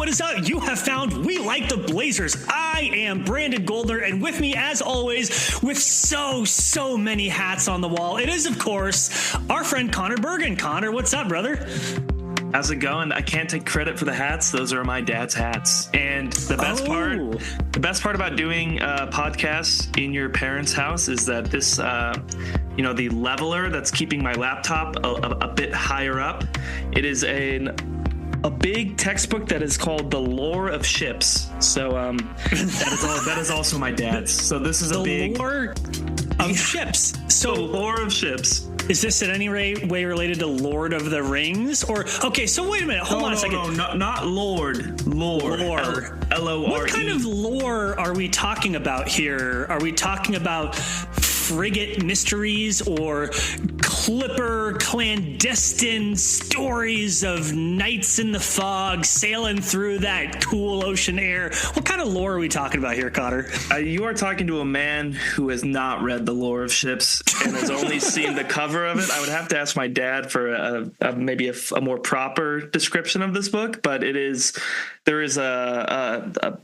what is up? You have found We Like the Blazers. I am Brandon Goldner, and with me, as always, with so many hats on the wall, it is, of course, our friend Conor Bergen. Conor, what's up, brother? How's it going? I can't take credit for the hats. Those are my dad's hats. And the best part about doing podcasts in your parents' house is that this, the leveler that's keeping my laptop a bit higher up, it is a big textbook that is called The Lore of Ships. So that is also my dad's. So this is a big lore of ships. So The Lore of Ships. Is this in any way related to Lord of the Rings? Or okay, so wait a minute, hold on a second. No, not Lord. Lore. Lore. What kind of lore are we talking about here? Are we talking about frigate mysteries or Clipper clandestine stories of nights in the fog sailing through that cool ocean air? What kind of lore are we talking about here, Conor? You are talking to a man who has not read The Lore of Ships and has only seen the cover of it. I would have to ask my dad for maybe a more proper description of this book, but there is a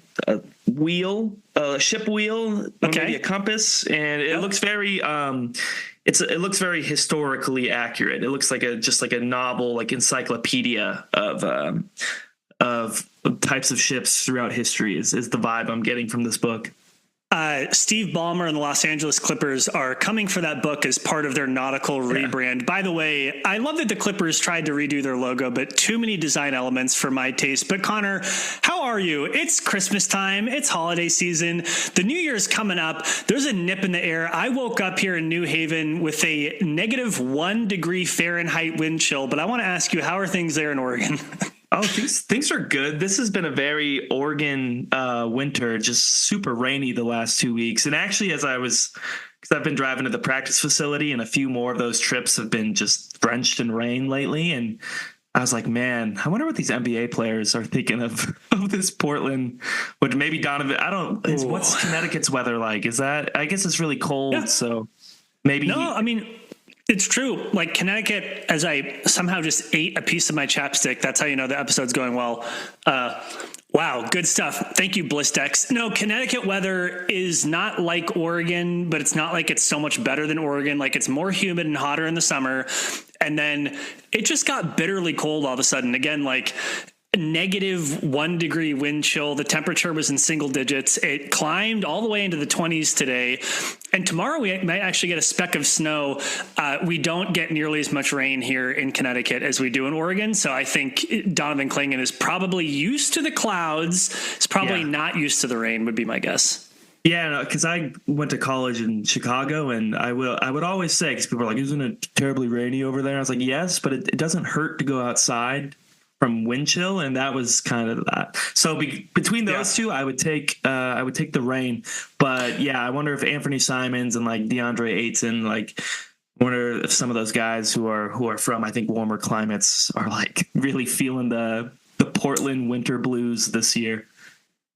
wheel, a ship wheel, maybe a compass, and it looks very it looks very historically accurate. It looks like a novel, like encyclopedia of types of ships throughout history is the vibe I'm getting from this book. Steve Ballmer and the Los Angeles Clippers are coming for that book as part of their nautical rebrand. By the way, I love that the Clippers tried to redo their logo, but too many design elements for my taste. But Conor, how are you? It's Christmas time. It's holiday season. The New Year's coming up. There's a nip in the air. I woke up here in New Haven with a -1 degree Fahrenheit wind chill, but I want to ask you, how are things there in Oregon? Oh, things are good. This has been a very Oregon winter, just super rainy the last 2 weeks. And actually, because I've been driving to the practice facility, and a few more of those trips have been just drenched in rain lately. And I was like, man, I wonder what these NBA players are thinking of this Portland, which maybe Donovan, what's Connecticut's weather like? I guess it's really cold. Yeah. So maybe. No, I mean, it's true. Like Connecticut, as I somehow just ate a piece of my chapstick, that's how you know the episode's going well. Wow, good stuff. Thank you, BlueSky. No, Connecticut weather is not like Oregon, but it's not like it's so much better than Oregon. Like it's more humid and hotter in the summer. And then it just got bitterly cold all of a sudden. Again, like -1 degree wind chill. The temperature was in single digits. It climbed all the way into the 20s today. And tomorrow we might actually get a speck of snow. We don't get nearly as much rain here in Connecticut as we do in Oregon. So I think Donovan Clingan is probably used to the clouds. He's probably not used to the rain, would be my guess. Yeah, because I went to college in Chicago, and I would always say, because people are like, isn't it terribly rainy over there? I was like, yes, but it doesn't hurt to go outside from wind chill, and that was kind of that. So between those two, I would take the rain. But yeah, I wonder if Anthony Simons and like DeAndre Ayton, like, I wonder if some of those guys who are from, I think, warmer climates are like really feeling the Portland winter blues this year.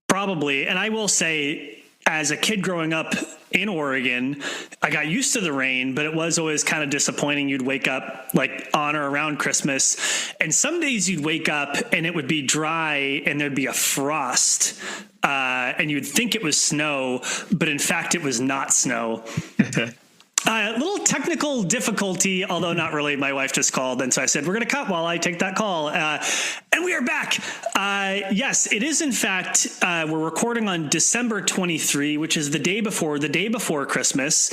Probably, and I will say, as a kid growing up in Oregon, I got used to the rain, but it was always kind of disappointing. You'd wake up like on or around Christmas, and some days you'd wake up and it would be dry and there'd be a frost, and you'd think it was snow, but in fact it was not snow. Little technical difficulty, although not really. My wife just called, and so I said, we're going to cut while I take that call. And we are back. Yes, it is, in fact, we're recording on December 23, which is the day before Christmas.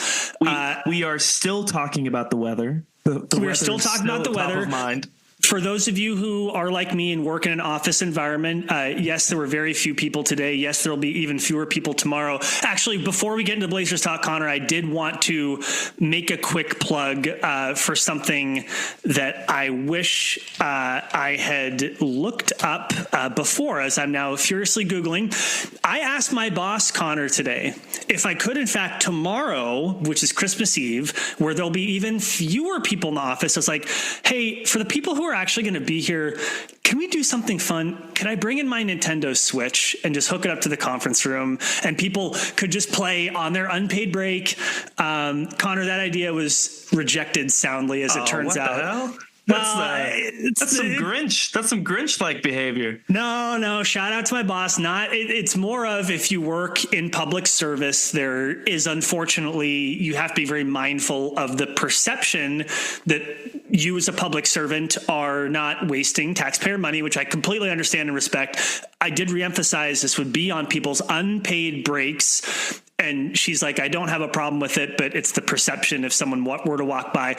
We are still talking about the weather. We are still talking about the weather. Top of mind. For those of you who are like me and work in an office environment, yes, there were very few people today. Yes, there will be even fewer people tomorrow. Actually, before we get into Blazers Talk, Conor, I did want to make a quick plug for something that I wish I had looked up before, as I'm now furiously Googling. I asked my boss, Conor, today if I could, in fact, tomorrow, which is Christmas Eve, where there'll be even fewer people in the office, I was like, hey, for the people who are actually going to be here, can we do something fun? Can I bring in my Nintendo Switch and just hook it up to the conference room, and people could just play on their unpaid break? Conor, that idea was rejected soundly, as it turns out. The hell? That's some Grinch. That's some Grinch-like behavior. No. Shout out to my boss. It's more of, if you work in public service, there is, unfortunately, you have to be very mindful of the perception that you as a public servant are not wasting taxpayer money, which I completely understand and respect. I did reemphasize this would be on people's unpaid breaks. And she's like, I don't have a problem with it, but it's the perception if someone were to walk by.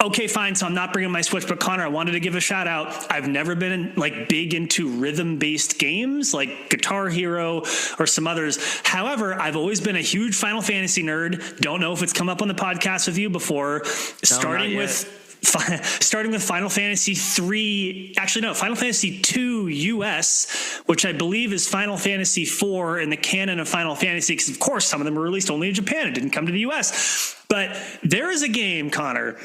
Okay, fine. So I'm not bringing my Switch, but Connor, I wanted to give a shout out. I've never been big into rhythm-based games like Guitar Hero or some others. However, I've always been a huge Final Fantasy nerd. Don't know if it's come up on the podcast with you before. Starting with Final Fantasy 3, actually no, Final Fantasy 2 US, which I believe is Final Fantasy 4 in the canon of Final Fantasy, because of course some of them were released only in Japan. It didn't come to the US. But there is a game, Connor,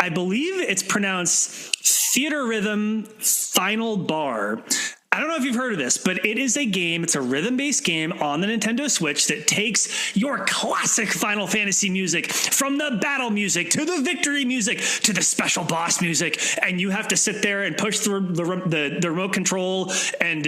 I believe it's pronounced Theater Rhythm Final Bar. I don't know if you've heard of this, but it is a game. It's a rhythm-based game on the Nintendo Switch that takes your classic Final Fantasy music, from the battle music to the victory music to the special boss music, and you have to sit there and push the remote control and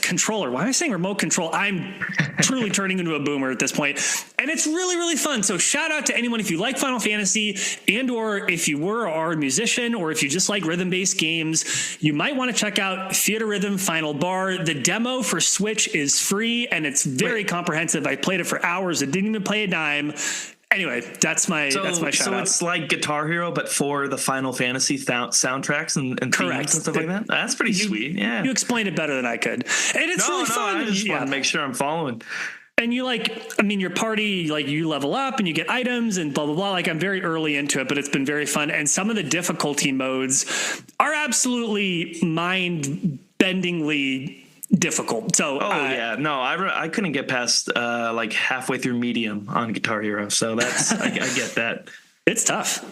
controller. Why am I saying remote control? I'm truly turning into a boomer at this point, and it's really, really fun. So shout out to anyone if you like Final Fantasy, and or if you are a musician, or if you just like rhythm-based games, you might want to check out Theater Rhythm Final Bar. The demo for Switch is free and it's very comprehensive. I played it for hours. It didn't even pay a dime. Anyway, that's my shout out. So it's like Guitar Hero, but for the Final Fantasy soundtracks and themes and stuff like that. That's pretty sweet. Yeah, you explained it better than I could, and it's really fun. I just want to make sure I'm following. And you your party, you level up and you get items and blah, blah, blah. I'm very early into it, but it's been very fun. And some of the difficulty modes are absolutely mind-bendingly difficult. So, I couldn't get past halfway through medium on Guitar Hero. So that's, I get that. It's tough.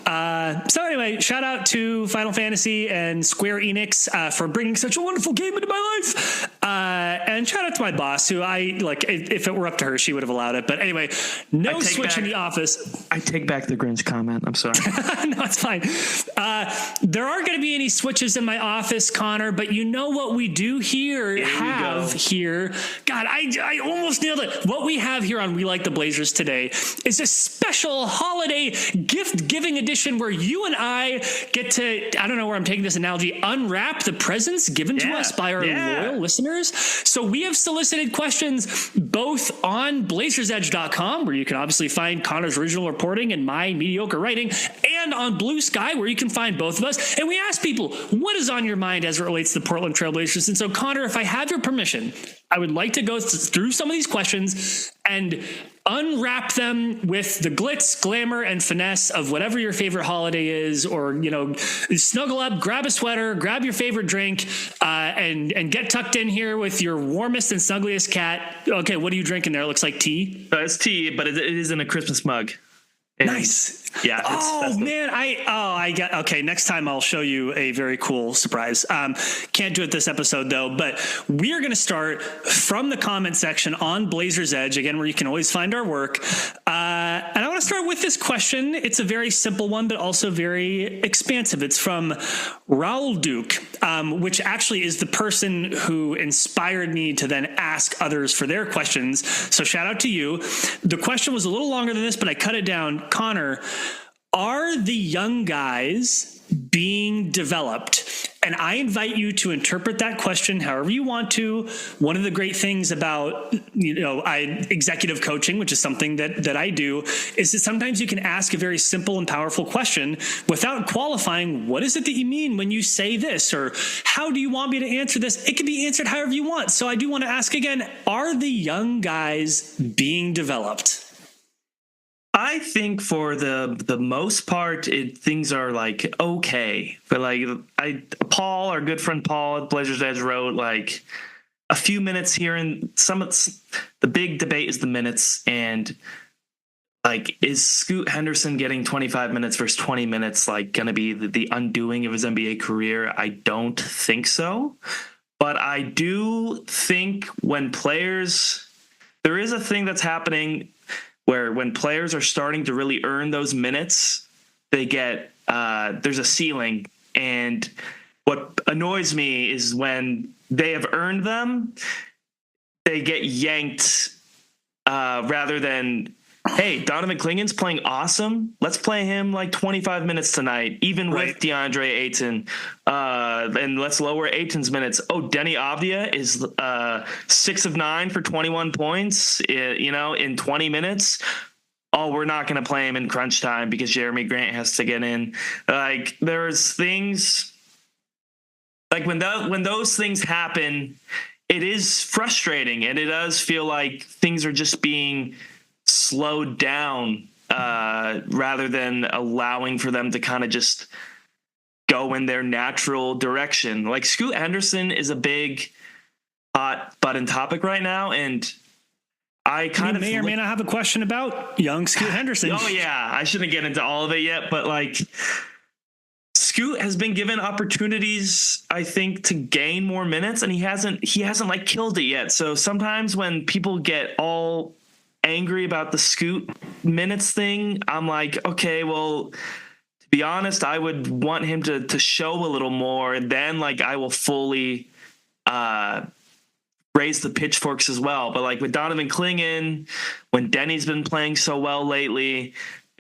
So anyway, shout out to Final Fantasy and Square Enix for bringing such a wonderful game into my life. And shout out to my boss, who if it were up to her, she would have allowed it. But anyway, no Switch in the office. I take back the Grinch comment. I'm sorry. No, it's fine. There aren't going to be any Switches in my office, Connor, but you know what we do here. God, I almost nailed it. What we have here on We Like the Blazers today is a special holiday gift-giving edition where you and I get to, I don't know where I'm taking this analogy, unwrap the presents given to us by our loyal listeners. So we have solicited questions both on blazersedge.com, where you can obviously find Connor's original reporting and my mediocre writing, and on BlueSky, where you can find both of us. And we ask people, what is on your mind as it relates to the Portland Trail Blazers? And so, Connor, if I have your permission, I would like to go through some of these questions and unwrap them with the glitz, glamour, and finesse of whatever your favorite holiday is, or, snuggle up, grab a sweater, grab your favorite drink, and get tucked in here with your warmest and snuggliest cat. Okay, what are you drinking there? It looks like tea. It's tea, but it is in a Christmas mug. And nice. Yeah. I get, okay. Next time I'll show you a very cool surprise. Can't do it this episode though, but we are going to start from the comment section on Blazers Edge, again, where you can always find our work. And I want to start with this question. It's a very simple one, but also very expansive. It's from Raul Duke, which actually is the person who inspired me to then ask others for their questions. So shout out to you. The question was a little longer than this, but I cut it down. Connor, are the young guys being developed? And I invite you to interpret that question however you want to. One of the great things about, executive coaching, which is something that I do, is that sometimes you can ask a very simple and powerful question without qualifying, what is it that you mean when you say this? Or how do you want me to answer this? It can be answered however you want. So I do want to ask again, are the young guys being developed? I think for the most part, things are okay, but Paul, our good friend Paul at Blazers Edge, wrote a few minutes here, and the big debate is the minutes, and is Scoot Henderson getting 25 minutes versus 20 minutes going to be the undoing of his NBA career? I don't think so, but I do think there is a thing that's happening where when players are starting to really earn those minutes, they get there's a ceiling, And what annoys me is when they have earned them, they get yanked rather than, hey, Donovan Klingon's playing awesome. Let's play him like 25 minutes tonight, even with DeAndre Ayton. And let's lower Ayton's minutes. Oh, Denny Avdia is 6 of 9 for 21 points, in 20 minutes. Oh, we're not going to play him in crunch time because Jeremy Grant has to get in. Like, there's things like when those things happen, it is frustrating, and it does feel like things are just being slowed down rather than allowing for them to kind of just go in their natural direction. Like, Scoot Henderson is a big hot button topic right now, and I kind of may or may not have a question about young Scoot Henderson. Oh yeah, I shouldn't get into all of it yet, but like, Scoot has been given opportunities, I think, to gain more minutes, and he hasn't like killed it yet. So sometimes when people get all angry about the Scoot minutes thing, I'm like, okay, well, to be honest, I would want him to show a little more, and then like I will fully raise the pitchforks as well. But like with Donovan Klingon, when Denny's been playing so well lately,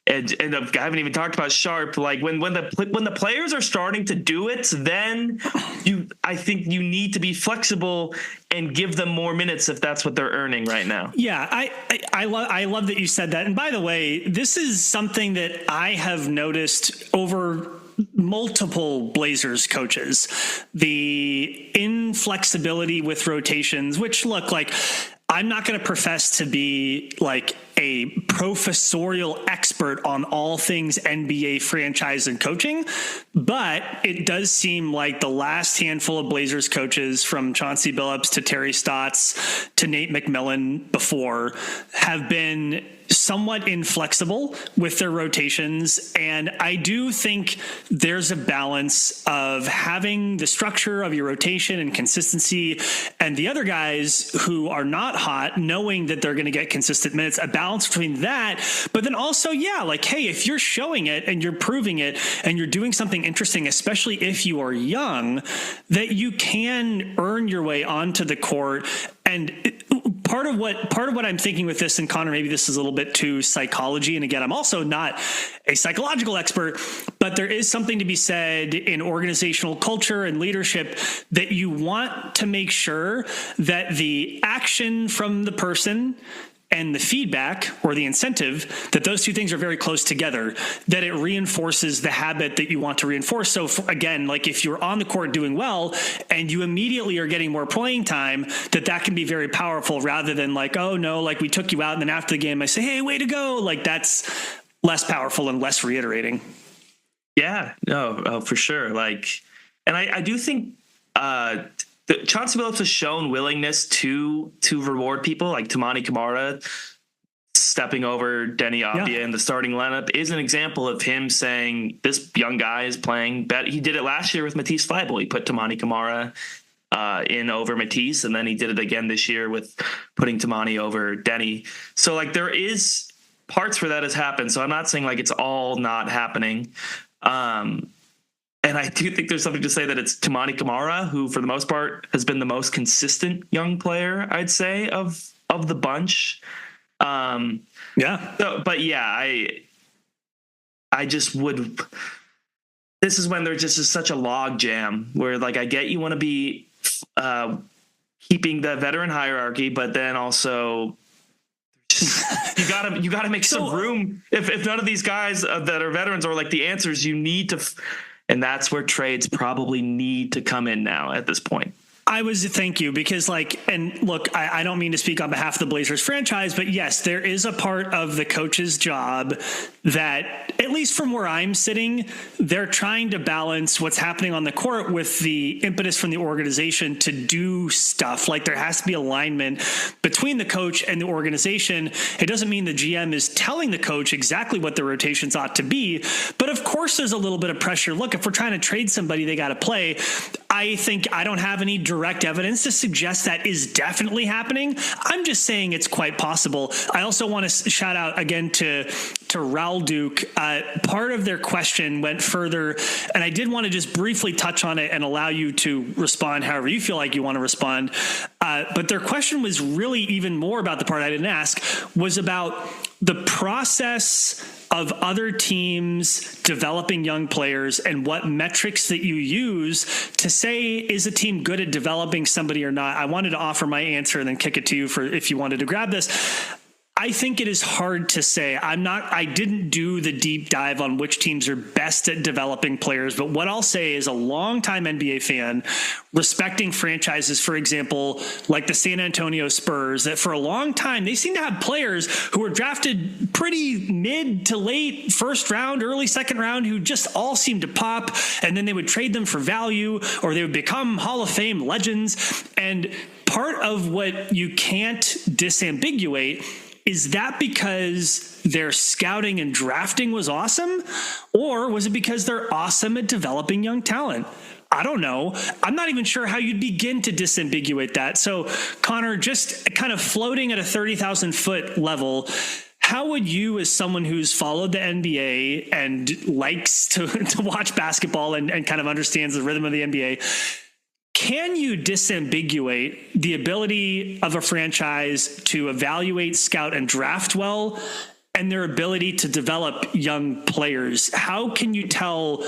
and I haven't even talked about Sharpe. Like when the players are starting to do it, then I think you need to be flexible and give them more minutes if that's what they're earning right now. Yeah, I love that you said that. And by the way, this is something that I have noticed over multiple Blazers coaches, the inflexibility with rotations, which look like, I'm not going to profess to be like a professorial expert on all things NBA franchise and coaching, but it does seem like the last handful of Blazers coaches, from Chauncey Billups to Terry Stotts to Nate McMillan before, have been somewhat inflexible with their rotations. And I do think there's a balance of having the structure of your rotation and consistency, and the other guys who are not hot, knowing that they're going to get consistent minutes, a balance between that. But then also, yeah, like, hey, if you're showing it and you're proving it and you're doing something interesting, especially if you are young, that you can earn your way onto the court. And part of what I'm thinking with this, and Connor, maybe this is a little bit too psychology, and again, I'm also not a psychological expert, but there is something to be said in organizational culture and leadership that you want to make sure that the action from the person and the feedback or the incentive, that those two things are very close together, that it reinforces the habit that you want to reinforce. So again, like if you're on the court doing well and you immediately are getting more playing time, that can be very powerful, rather than like, oh no, like we took you out and then after the game I say, hey, way to go. Like that's less powerful and less reiterating. Yeah, no, for sure. Like, and I do think, Chauncey Billups has shown willingness to reward people, like Tamani Kamara stepping over Denny Avdia in the starting lineup is an example of him saying this young guy is playing better. He did it last year with Matisse Thybulle. He put Tamani Kamara in over Matisse, and then he did it again this year with putting Tamani over Denny. So like there is parts where that has happened. So I'm not saying like it's all not happening. And I do think there's something to say that it's Tamani Kamara, who for the most part has been the most consistent young player, I'd say, of the bunch. But yeah, I just would. This is when there just is such a log jam where, like, I get you want to be keeping the veteran hierarchy, but then also you gotta make some room. If none of these guys that are veterans are like the answers, you need to. And that's where trades probably need to come in now at this point. Thank you, because and look, I don't mean to speak on behalf of the Blazers franchise, but yes, there is a part of the coach's job that, at least from where I'm sitting, they're trying to balance what's happening on the court with the impetus from the organization to do stuff. Like there has to be alignment between the coach and the organization. It doesn't mean the GM is telling the coach exactly what the rotations ought to be, but of course there's a little bit of pressure. Look, if we're trying to trade somebody, they got to play. I think I don't have any direct evidence to suggest that is definitely happening. I'm just saying it's quite possible. I also want to shout out again to Raul Duke. Part of their question went further, and I did want to just briefly touch on it and allow you to respond however you feel like you want to respond. But their question was really even more about the part I didn't ask, was about the process of other teams developing young players and what metrics that you use to say, is a team good at developing somebody or not? I wanted to offer my answer and then kick it to you for if you wanted to grab this. I think it is hard to say. I didn't do the deep dive on which teams are best at developing players, but what I'll say is a longtime NBA fan, respecting franchises, for example, like the San Antonio Spurs, that for a long time, they seem to have players who were drafted pretty mid to late first round, early second round, who just all seemed to pop. And then they would trade them for value, or they would become Hall of Fame legends. And part of what you can't disambiguate is that because their scouting and drafting was awesome, or was it because they're awesome at developing young talent? I don't know. I'm not even sure how you'd begin to disambiguate that. So, Conor, just kind of floating at a 30,000 foot level, how would you, as someone who's followed the NBA and likes to watch basketball and kind of understands the rhythm of the NBA, can you disambiguate the ability of a franchise to evaluate, scout, and draft well, and their ability to develop young players? How can you tell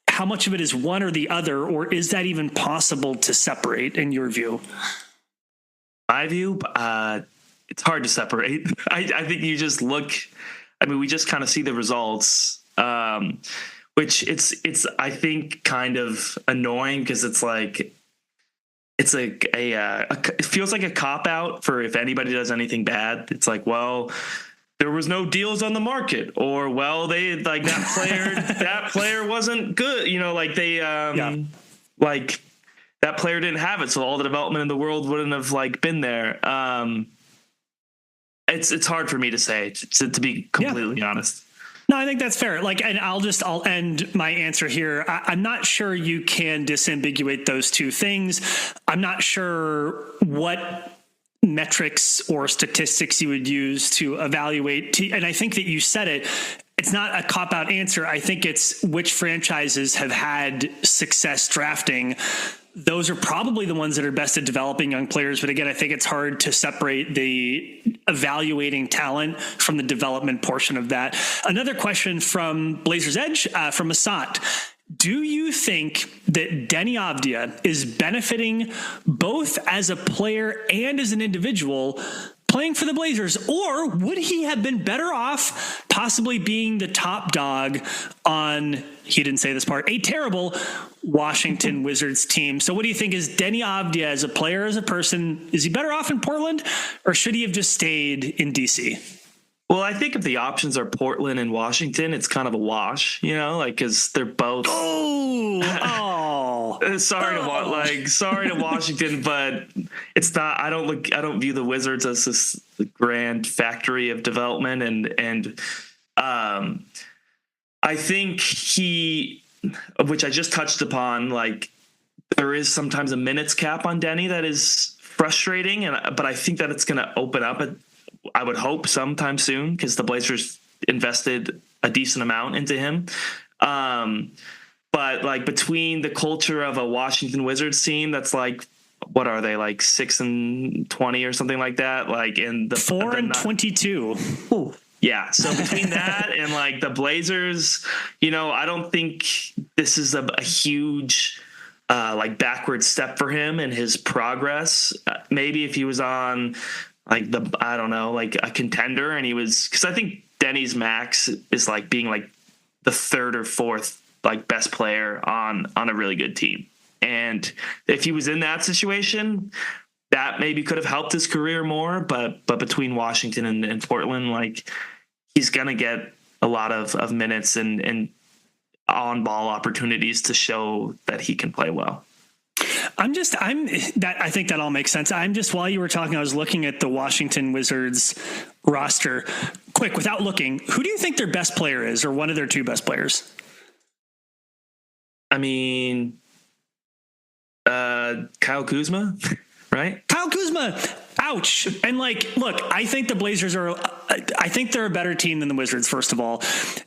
how much of it is one or the other, or is that even possible to separate in your view? My view, it's hard to separate. I think you just look, I mean, we just kind of see the results, which it's I think kind of annoying because it's like, it's like it feels like a cop out for if anybody does anything bad. It's like, well, there was no deals on the market, or well, they like that player wasn't good. You know, like they like that player didn't have it, so all the development in the world wouldn't have like been there. It's hard for me to say, to be completely honest. No, I think that's fair. Like, and I'll end my answer here. I'm not sure you can disambiguate those two things. I'm not sure what metrics or statistics you would use to evaluate. And I think that you said it. It's not a cop-out answer. I think it's which franchises have had success drafting. Those are probably the ones that are best at developing young players. But again, I think it's hard to separate the evaluating talent from the development portion of that. Another question from Blazers Edge, from Asat. Do you think that Deni Avdija is benefiting both as a player and as an individual playing for the Blazers, or would he have been better off possibly being the top dog on, he didn't say this part, a terrible Washington Wizards team? So what do you think? Is Deni Avdija as a player, as a person, is he better off in Portland, or should he have just stayed in DC? Well, I think if the options are Portland and Washington, it's kind of a wash, you know, like, because they're both. Sorry to Washington, but it's not. I don't view the Wizards as this grand factory of development, and I think which I just touched upon, like, there is sometimes a minutes cap on Deni that is frustrating, but I think that it's going to open up. I would hope sometime soon, because the Blazers invested a decent amount into him. But like, between the culture of a Washington Wizards team that's like, what are they, like 6-20 or something like that? Like, in the 4-22. Ooh. Yeah. So between that and like the Blazers, you know, I don't think this is a huge like backward step for him in his progress. Maybe if he was on like like a contender, and he was, because I think Denny's max is like being like the third or fourth like best player on a really good team. And if he was in that situation, that maybe could have helped his career more. But between Washington and Portland, like, he's gonna get a lot of minutes and on ball opportunities to show that he can play well. I think that all makes sense. While you were talking, I was looking at the Washington Wizards roster quick without looking. Who do you think their best player is, or one of their two best players? I mean, Kyle Kuzma, right? Kyle Kuzma, ouch. And like, look, I think the Blazers I think they're a better team than the Wizards, first of all.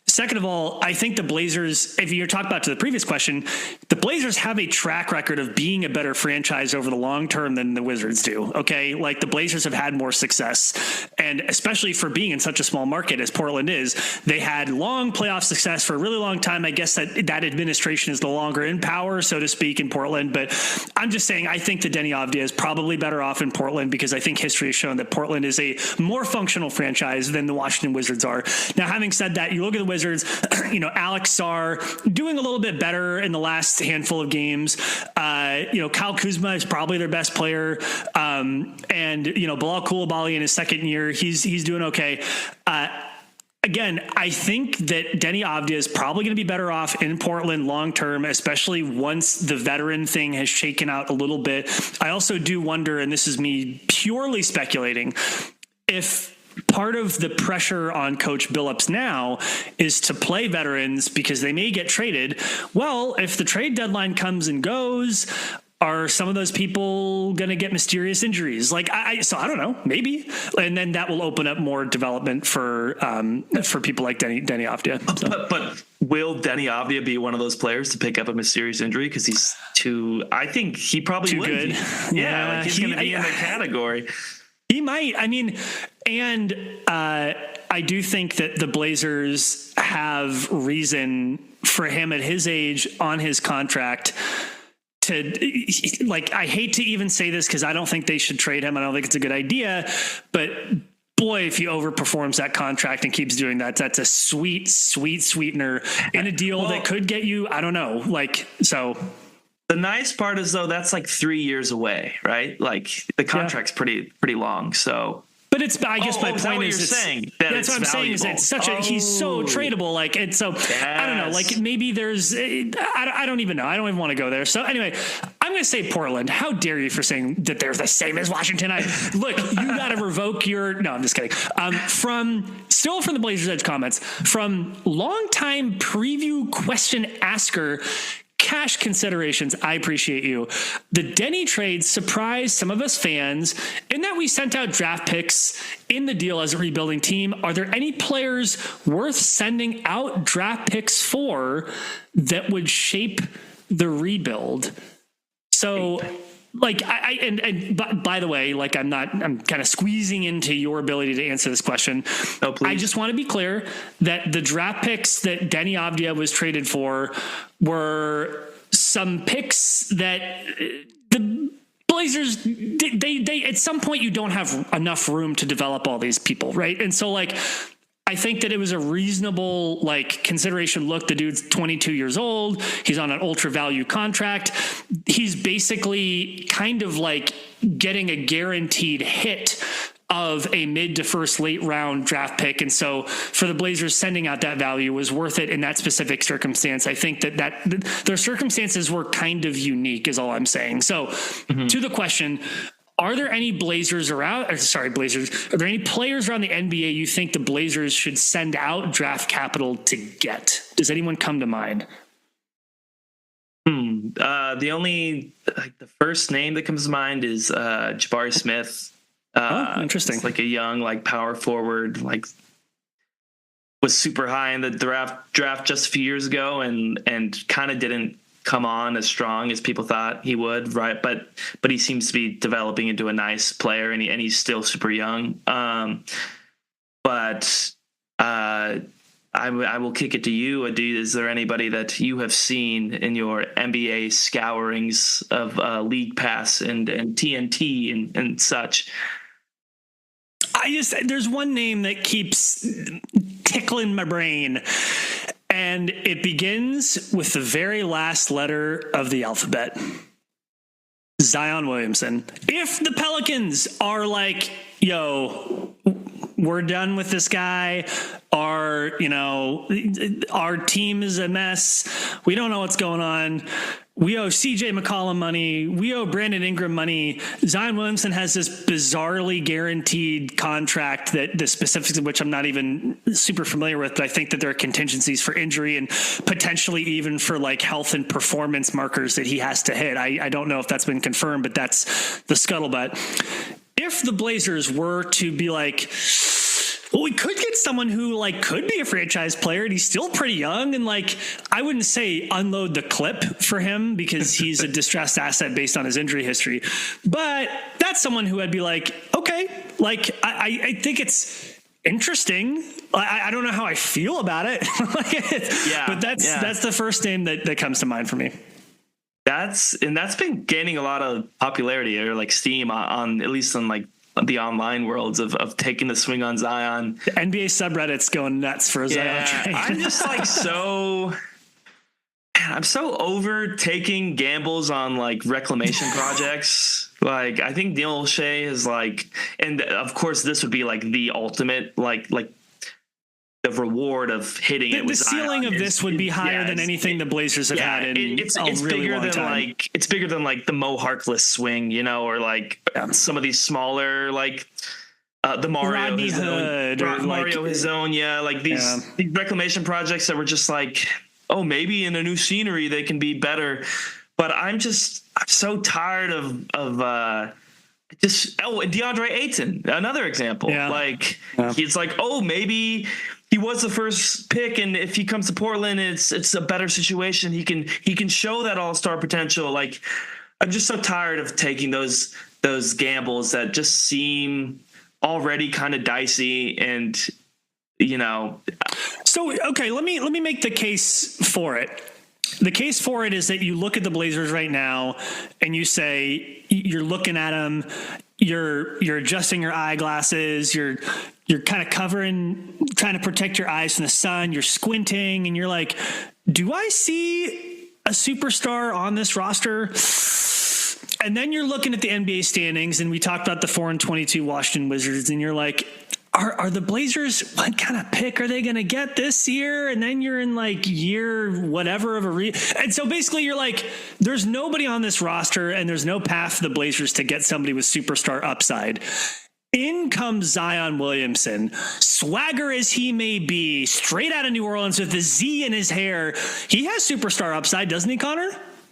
Second of all, I think the Blazers, if you're talking about to the previous question, the Blazers have a track record of being a better franchise over the long term than the Wizards do. Okay. Like the Blazers have had more success, and especially for being in such a small market as Portland is, they had long playoff success for a really long time. I guess that administration is no longer in power, so to speak, in Portland. But I'm just saying, I think that Denny Avdia is probably better off in Portland because I think history has shown that Portland is a more functional franchise than the Washington Wizards are. Now, having said that, you look at the Wizards, Alex Sarr doing a little bit better in the last handful of games. Kyle Kuzma is probably their best player. And Bilal Coulibaly in his second year, he's doing okay. Again, I think that Denny Avdia is probably going to be better off in Portland long-term, especially once the veteran thing has shaken out a little bit. I also do wonder, and this is me purely speculating, if part of the pressure on Coach Billups now is to play veterans because they may get traded. Well, if the trade deadline comes and goes, are some of those people going to get mysterious injuries? Like, so I don't know, maybe. And then that will open up more development for people like Denny Avdia. So. But will Denny Avdia be one of those players to pick up a mysterious injury? Because he's I think he probably too would good. Be. Yeah, like he's going to be in the category. He might. I mean, and I do think that the Blazers have reason for him at his age on his contract to, like, I hate to even say this because I don't think they should trade him. I don't think it's a good idea, but boy, if he overperforms that contract and keeps doing that, that's a sweet, sweet sweetener in a deal that could get you, I don't know, like, so. The nice part is, though, that's like 3 years away, right? Like the contract's pretty long. So, but I guess my point is, that's what I'm saying is it's such he's so tradable. Like, it's so, yes. I don't know, like maybe there's, I don't even know. I don't even want to go there. So anyway, I'm going to say Portland. How dare you for saying that they're the same as Washington? Look, you got to revoke no, I'm just kidding. From the Blazers Edge comments from longtime preview question asker, Cash Considerations, I appreciate you. The Denny trade surprised some of us fans in that we sent out draft picks in the deal as a rebuilding team. Are there any players worth sending out draft picks for that would shape the rebuild? So, like, by the way, like, I'm kind of squeezing into your ability to answer this question. Oh, please. I just want to be clear that the draft picks that Denny Avdia was traded for were some picks that the Blazers, they at some point you don't have enough room to develop all these people, right? And so, like, I think that it was a reasonable, like, consideration. Look, the dude's 22 years old. He's on an ultra value contract. He's basically kind of like getting a guaranteed hit of a mid to first late round draft pick. And so for the Blazers, sending out that value was worth it in that specific circumstance. I think that their circumstances were kind of unique is all I'm saying. So to the question, are there any Blazers around? Blazers. Are there any players around the NBA you think the Blazers should send out draft capital to get? Does anyone come to mind? The only the first name that comes to mind is Jabari Smith. Interesting. Like a young, like, power forward, like, was super high in the draft just a few years ago, and kind of didn't come on as strong as people thought he would, right? But he seems to be developing into a nice player, and he's still super young. I will kick it to you, Adu. Is there anybody that you have seen in your NBA scourings of League Pass and TNT and such? There's one name that keeps tickling my brain, and it begins with the very last letter of the alphabet. Zion Williamson. If the Pelicans are like, yo, we're done with this guy, our team is a mess, we don't know what's going on, we owe CJ McCollum money. We owe Brandon Ingram money. Zion Williamson has this bizarrely guaranteed contract that the specifics of which I'm not even super familiar with, but I think that there are contingencies for injury and potentially even for like health and performance markers that he has to hit. I don't know if that's been confirmed, but that's the scuttlebutt. If the Blazers were to be like, well, we could get someone who like could be a franchise player and he's still pretty young. And like, I wouldn't say unload the clip for him because he's a distressed asset based on his injury history, but that's someone who I'd be like, okay, like I think it's interesting. I don't know how I feel about it. But that's the first name that comes to mind for me. That's been gaining a lot of popularity or like steam on at least on like the online worlds of taking the swing on Zion. The NBA subreddit's going nuts for a Zion trade. I'm just like I'm so over taking gambles on like reclamation projects. Like I think Neil O'Shea is like, and of course this would be like the ultimate like the reward of hitting it. The ceiling of this would be higher than anything the Blazers have had in it's a really bigger long than time. like it's bigger than like the Mo Harkless swing, you know, or like some of these smaller like the Mario Rodney Hood or Mario Hezonja, like these reclamation projects that were just like, oh, maybe in a new scenery they can be better. But I'm so tired of and DeAndre Ayton, another example. He's like, oh, maybe he was the first pick, and if he comes to Portland, it's a better situation. He can show that all-star potential. Like, I'm just so tired of taking those gambles that just seem already kind of dicey, and you know. So okay, let me make the case for it. The case for it is that you look at the Blazers right now, and you say you're looking at them. You're adjusting your eyeglasses. You're kind of trying to protect your eyes from the sun. You're squinting and you're like, do I see a superstar on this roster? And then you're looking at the NBA standings, and we talked about the 4-22 Washington Wizards, and you're like, are the Blazers, what kind of pick are they going to get this year? And then you're in like year whatever of and so basically you're like, there's nobody on this roster and there's no path for the Blazers to get somebody with superstar upside. In comes Zion Williamson, swagger as he may be, straight out of New Orleans with a Z in his hair. He has superstar upside, doesn't he, Connor?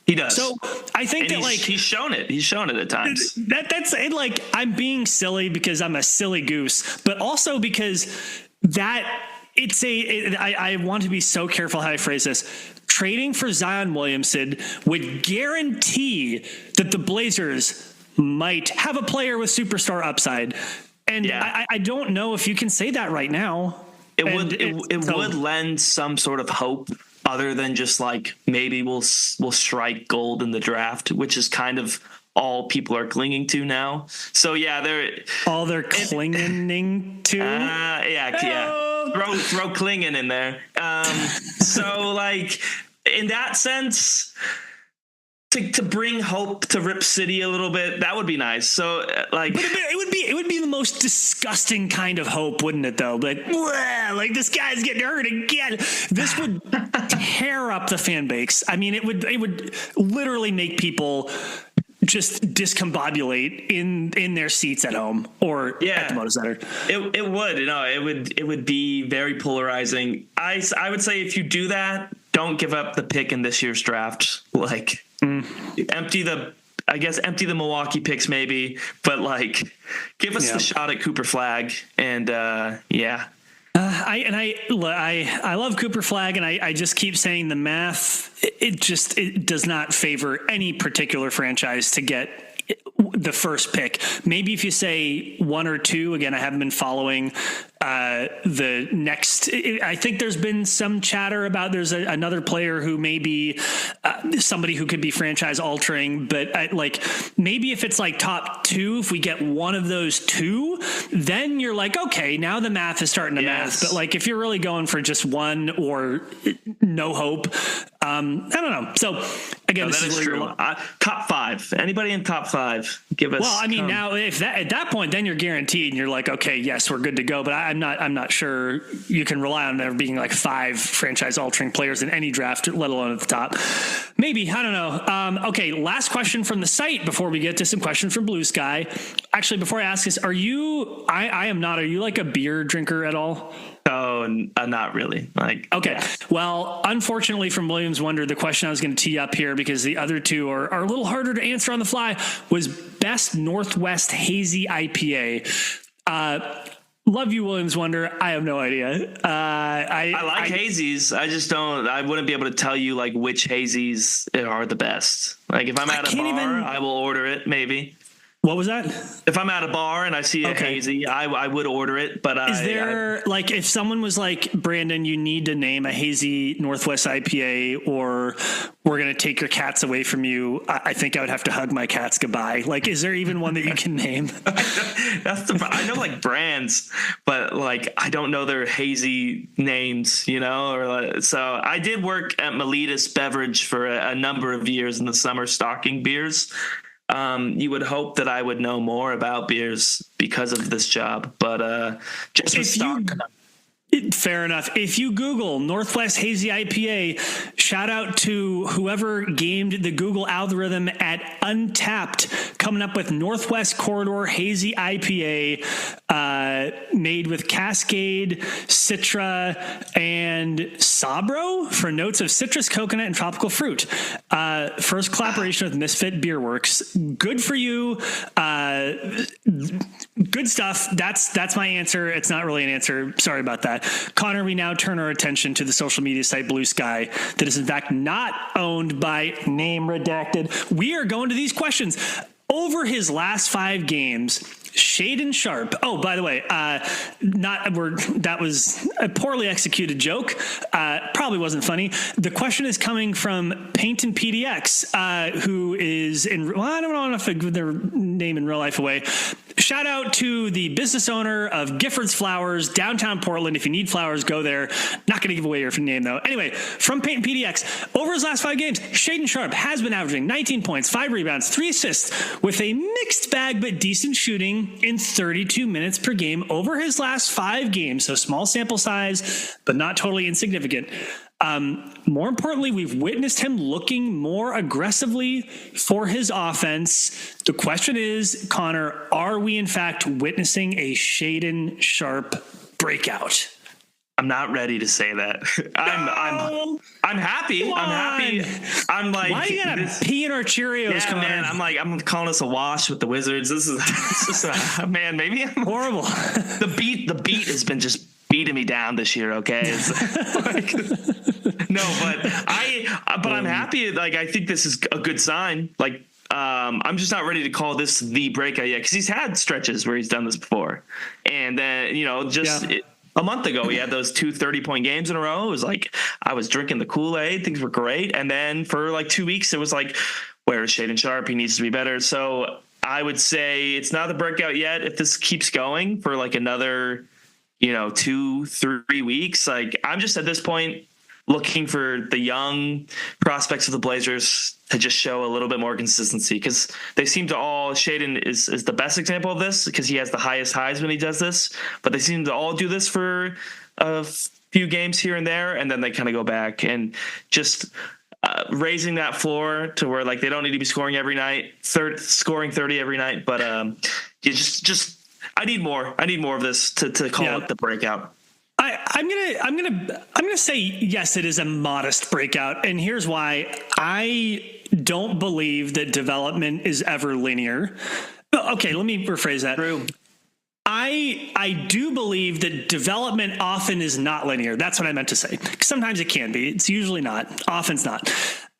He does. So I think that he's shown it. He's shown it at times. That's it. Like, I'm being silly because I'm a silly goose, but also because I want to be so careful how I phrase this. Trading for Zion Williamson would guarantee that the Blazers might have a player with superstar upside. And I don't know if you can say that right now. It would lend some sort of hope, other than just like maybe we'll strike gold in the draft, which is kind of all people are clinging to now. So they're clinging to. Throw clinging in there. So like in that sense, to bring hope to Rip City a little bit, that would be nice. So like, but it would be the most disgusting kind of hope, wouldn't it? Though, like this guy's getting hurt again. This would tear up the fan base. I mean, it would literally make people just discombobulate in their seats at home or at the Moda Center. It would be very polarizing. I would say if you do that, don't give up the pick in this year's draft. Like empty the Milwaukee picks maybe, but like give us the shot at Cooper Flagg and I love Cooper Flagg, and I just keep saying the math. It does not favor any particular franchise to get the first pick. Maybe if you say one or two, again, I haven't been following the next. I think there's been some chatter about there's another player who may be somebody who could be franchise altering, but maybe if it's like top two, if we get one of those two, then you're like, okay, now the math is starting to math. But like if you're really going for just one or no hope, I don't know. So again, this is true. Top five. Anybody in top five? Give us. Well, I mean, now if at that point, then you're guaranteed, and you're like, okay, yes, we're good to go. But I'm not sure you can rely on there being like five franchise altering players in any draft, let alone at the top. Maybe. I don't know. Okay, last question from the site before we get to some questions from BlueSky. Actually, before I ask this, are you, I am not, are you like a beer drinker at all? Oh, not really. Like, okay. Yeah. Well, unfortunately from Williams Wonder, the question I was going to tee up here, because the other two are a little harder to answer on the fly, was best Northwest hazy IPA. Love you, Williams Wonder. I have no idea. I like hazies. I wouldn't be able to tell you like which hazies are the best. Like if I'm at a bar, I will order it maybe. What was that? If I'm at a bar and I see a hazy, I would order it. But is there like, if someone was like, Brandon, you need to name a hazy Northwest IPA, or we're going to take your cats away from you, I think I would have to hug my cats goodbye. Like, is there even one that you can name? I know like brands, but like I don't know their hazy names, you know. Or so I did work at Melitus Beverage for a number of years in the summer stocking beers. You would hope that I would know more about beers because of this job, but just with stock. Fair enough. If you Google Northwest Hazy IPA, shout out to whoever gamed the Google algorithm at Untapped, coming up with Northwest Corridor Hazy IPA, made with Cascade, Citra, and Sabro for notes of citrus, coconut, and tropical fruit. First collaboration with Misfit Beer Works. Good for you. Good stuff. That's my answer. It's not really an answer. Sorry about that. Connor, we now turn our attention to the social media site BlueSky that is in fact not owned by name redacted. We are going to these questions. Over his last 5 games, Shaden Sharpe. Oh, by the way, that was a poorly executed joke. Probably wasn't funny. The question is coming from Paint and PDX, who is in. Well, I don't know if I give their name in real life away. Shout out to the business owner of Gifford's Flowers, downtown Portland. If you need flowers, go there. Not going to give away your name, though. Anyway, from Paint and PDX, over his last 5 games, Shaden Sharpe has been averaging 19 points, 5 rebounds, 3 assists, with a mixed bag but decent shooting in 32 minutes per game over his last 5 games. So small sample size, but not totally insignificant. More importantly, we've witnessed him looking more aggressively for his offense. The question is, Connor, are we in fact witnessing a Shaden Sharpe breakout? I'm not ready to say that. I'm happy. I'm happy. I'm like, why do you gotta pee in our Cheerios, Connor? Man, I'm calling us a wash with the Wizards. This is man, maybe I'm horrible. The beat has been just beating me down this year. Okay. It's like, no, but I'm happy. Like, I think this is a good sign. Like, I'm just not ready to call this the breakout yet, because he's had stretches where he's done this before. And then, a month ago, he had those 2 30-point games in a row. It was like I was drinking the Kool-Aid. Things were great. And then for like 2 weeks, it was like, where is Shaden Sharpe? He needs to be better. So I would say it's not the breakout yet. If this keeps going for like another, 2-3 weeks, like I'm just at this point looking for the young prospects of the Blazers to just show a little bit more consistency, because they seem to all, Shaden is the best example of this because he has the highest highs when he does this, but they seem to all do this for a few games here and there, and then they kind of go back and just raising that floor to where like they don't need to be scoring every night, scoring 30 every night, but you just I need more of this to call it the breakout. I'm gonna say yes, it is a modest breakout, and here's why. I don't believe that development is ever linear. Okay, let me rephrase that. True. I do believe that development often is not linear. That's what I meant to say. Sometimes it can be. It's usually not. Often's not.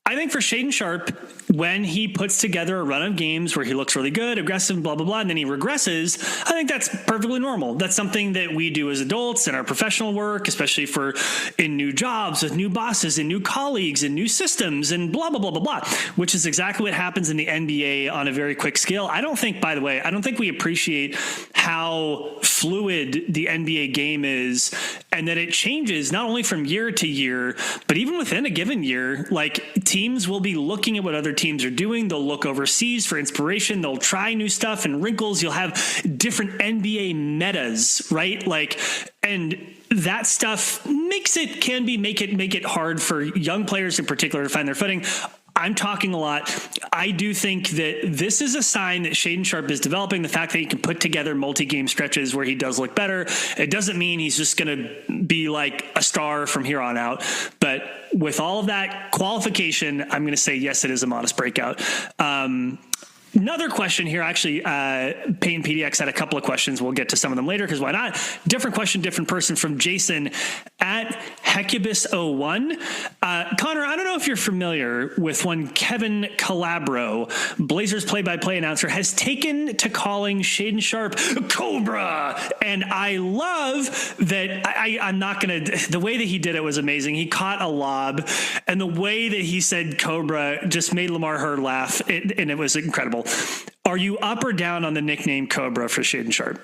I think for Shaden Sharpe, when he puts together a run of games where he looks really good, aggressive, blah, blah, blah, and then he regresses, I think that's perfectly normal. That's something that we do as adults in our professional work, especially for in new jobs with new bosses and new colleagues and new systems and blah, blah, blah, blah, blah, which is exactly what happens in the NBA on a very quick scale. I don't think we appreciate how fluid the NBA game is, and that it changes not only from year to year, but even within a given year. Like, teams will be looking at what other teams are doing. They'll look overseas for inspiration. They'll try new stuff and wrinkles. You'll have different NBA metas, right? Like, and that stuff make it hard for young players in particular to find their footing. I'm talking a lot. I do think that this is a sign that Shaedon Sharpe is developing. The fact that he can put together multi-game stretches where he does look better. It doesn't mean he's just going to be like a star from here on out. But with all of that qualification, I'm going to say, yes, it is a modest breakout. Another question here, actually, Payne PDX had a couple of questions. We'll get to some of them later, because why not? Different question, different person, from Jason at Hecubus01. Connor, I don't know if you're familiar with one Kevin Calabro, Blazers play-by-play announcer, has taken to calling Shaedon Sharpe Cobra. And I love that. I'm not going to, the way that he did it was amazing. He caught a lob, and the way that he said Cobra just made Lamar Hurd laugh, and it was incredible. Are you up or down on the nickname Cobra for Shaedon Sharpe?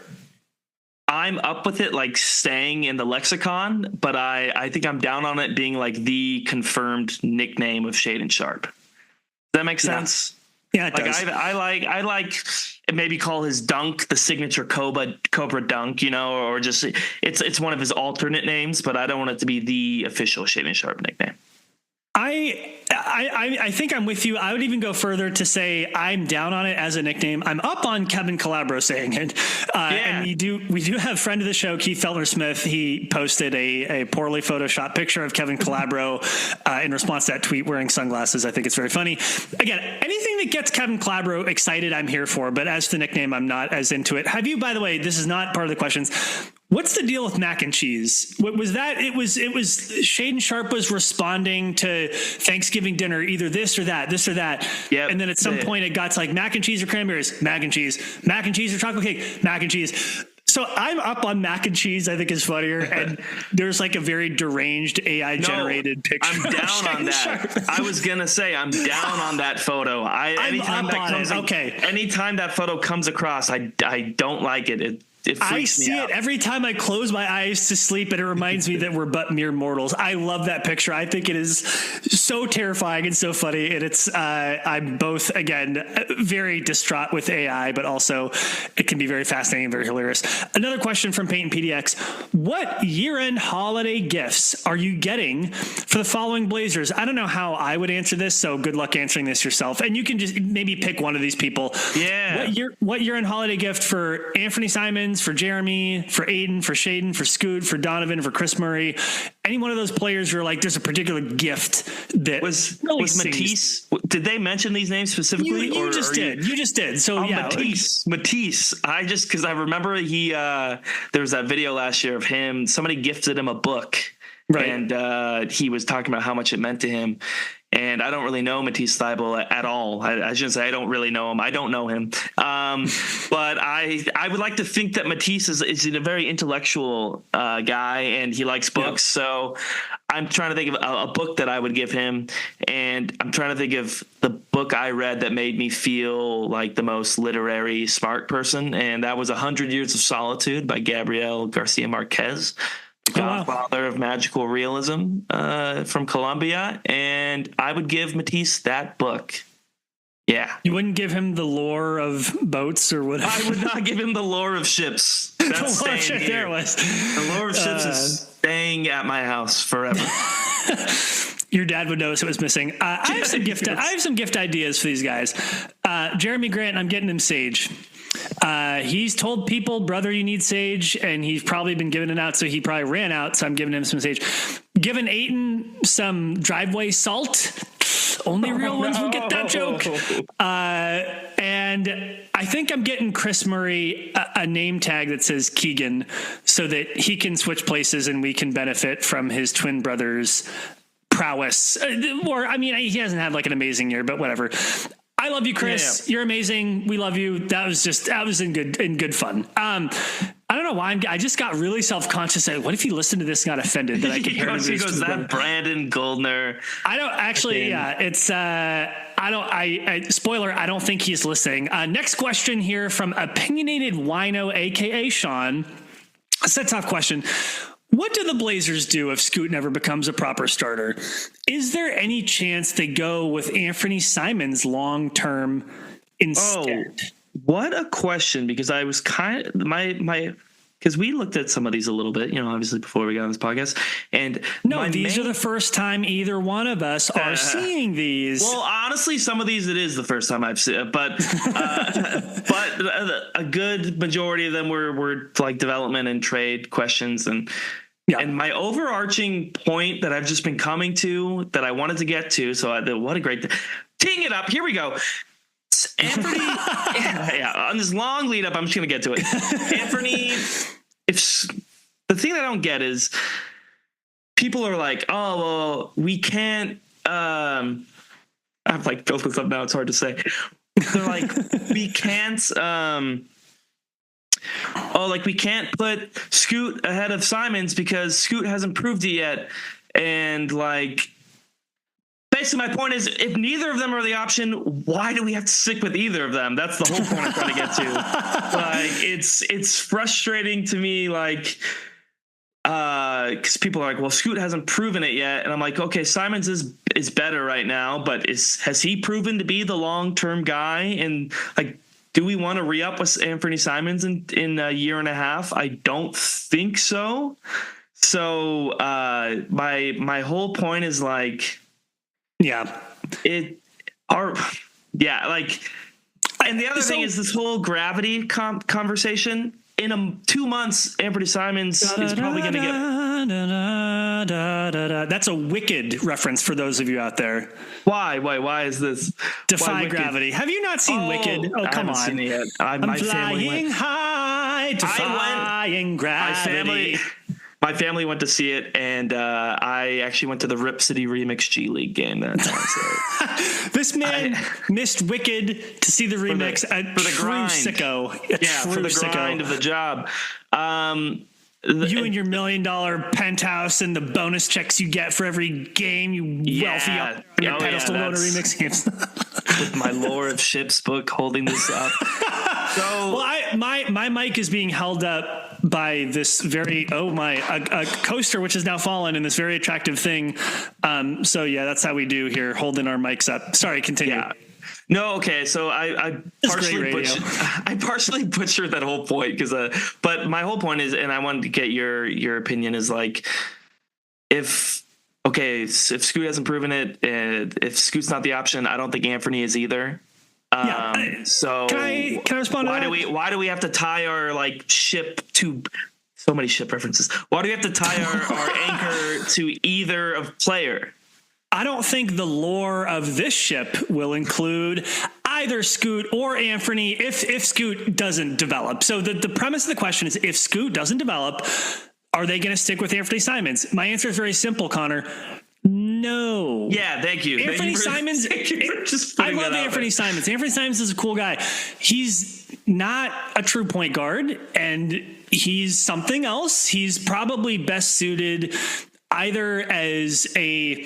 I'm up with it, like staying in the lexicon, but I think I'm down on it being like the confirmed nickname of Shaedon Sharpe. Does that make sense? Yeah, it does. I like maybe call his dunk the signature Cobra dunk, or just it's one of his alternate names, but I don't want it to be the official Shaedon Sharpe nickname. I think I'm with you. I would even go further to say I'm down on it as a nickname. I'm up on Kevin Calabro saying it. And we do have friend of the show, Keith Feltner-Smith. He posted a poorly photoshopped picture of Kevin Calabro in response to that tweet wearing sunglasses. I think it's very funny. Again, anything that gets Kevin Calabro excited, I'm here for. But as to the nickname, I'm not as into it. Have you, by the way, this is not part of the questions, what's the deal with mac and cheese? What was that? It was Shaedon Sharpe was responding to Thanksgiving dinner, either this or that. Yep. And then at some point it got to like mac and cheese or cranberries, mac and cheese or chocolate cake, mac and cheese. So I'm up on mac and cheese. I think is funnier. And there's like a very deranged AI generated picture. I'm down on that. Sharpe. I was going to say, I'm down on that photo. Anytime that photo comes across, I don't like it. I see it every time I close my eyes to sleep, and it reminds me that we're but mere mortals. I love that picture. I think it is so terrifying and so funny. And it's, I'm both, again, very distraught with AI, but also it can be very fascinating and very hilarious. Another question from Payton PDX. What year-end holiday gifts are you getting for the following Blazers? I don't know how I would answer this, so good luck answering this yourself. And you can just maybe pick one of these people. Yeah. What year-end holiday gift for Anthony Simons, for Jeremy, for Aiden, for Shaedon, for Scoot, for Donovan, for Chris Murray? Any one of those players you're like, there's a particular gift that was Matisse. Did they mention these names specifically? You just did. So yeah, Matisse. Because I remember there was that video last year of him. Somebody gifted him a book, right? And he was talking about how much it meant to him. And I don't really know Matisse Thybulle at all. I shouldn't say I don't really know him. I don't know him. But I would like to think that Matisse is a very intellectual guy, and he likes books. Yep. So I'm trying to think of a book that I would give him. And I'm trying to think of the book I read that made me feel like the most literary smart person. And that was 100 Years of Solitude by Gabriel Garcia Marquez. Godfather of magical realism from Colombia, and I would give Matisse that book. Yeah. You wouldn't give him the lore of boats or whatever? I would not give him the lore of ships. That's staying here. There it was. The lore of ships is staying at my house forever. Your dad would notice it was missing. I have some gift ideas for these guys. Jeremy Grant, I'm getting him Sage. He's told people, brother, you need Sage, and he's probably been giving it out, so he probably ran out, so I'm giving him some Sage. Giving Aiton some driveway salt. Only real ones will get that joke. And I think I'm getting Chris Murray a name tag that says Keegan, so that he can switch places and we can benefit from his twin brother's prowess. Or, I mean, he hasn't had like an amazing year, but whatever. I love you, Chris. Yeah. You're amazing. We love you. That was in good fun. I don't know why I just got really self-conscious. What if he listened to this and got offended that I compared him to his twin brother? Brandon Goldner. I don't actually. Yeah, it's. Spoiler. I don't think he's listening. Next question here from Opinionated Wino, aka Sean. It's a tough question. What do the Blazers do if Scoot never becomes a proper starter? Is there any chance they go with Anthony Simons long-term instead? Oh, what a question, because I was my because we looked at some of these a little bit, obviously before we got on this podcast. And no, these are the first time either one of us are seeing these. Well, honestly, some of these it is the first time I've seen it, but a good majority of them were like development and trade questions. And my overarching point that I've just been coming to that I wanted to get to. So what a great teeing it up. Here we go. Anthony, on this long lead up, I'm just going to get to it. Anthony, if the thing that I don't get is people are like, oh, well, we can't, I've like built this up now. It's hard to say. They're like, we can't, we can't put Scoot ahead of Simons because Scoot hasn't proved it yet. And like, basically my point is, if neither of them are the option, why do we have to stick with either of them? That's the whole point I'm trying to get to. Like, it's frustrating to me, like, because people are like, well, Scoot hasn't proven it yet. And I'm like, okay, Simons is better right now, but has he proven to be the long-term guy? And like, do we want to re-up with Anthony Simons in a year and a half? I don't think so. So my whole point is like, and the other thing is this whole gravity conversation. In 2 months, Anthony Simons is probably going to get. That's a Wicked reference for those of you out there. Why is this? Defy gravity. Have you not seen Wicked? Oh, come on! Seen it yet. I'm flying high, defying gravity. My family went to see it, and I actually went to the Rip City Remix G League game. This man missed Wicked to see the remix. For the grind. Sicko. For the grind of the job. You and your $1 million penthouse and the bonus checks you get for every game, you wealthy up on your pedestal loader remix games. With my Lore of Ships book holding this up. My mic is being held up by this a coaster which has now fallen in this very attractive thing. That's how we do here, holding our mics up. Sorry, continue. Yeah. No, okay. So I partially butchered that whole point but my whole point is, and I wanted to get your opinion, is like, if Scoot hasn't proven it, if Scoot's not the option, I don't think Anthony is either. So can I respond? Why do we have to tie our ship to so many ship references? Why do we have to tie our anchor to either of player? I don't think the lore of this ship will include either Scoot or Anthony if Scoot doesn't develop. So the premise of the question is, if Scoot doesn't develop, are they going to stick with Anthony Simons? My answer is very simple, Connor. No. Yeah, thank you. Anthony Simons. I love Anthony Simons. Anthony Simons is a cool guy. He's not a true point guard, and he's something else. He's probably best suited either as a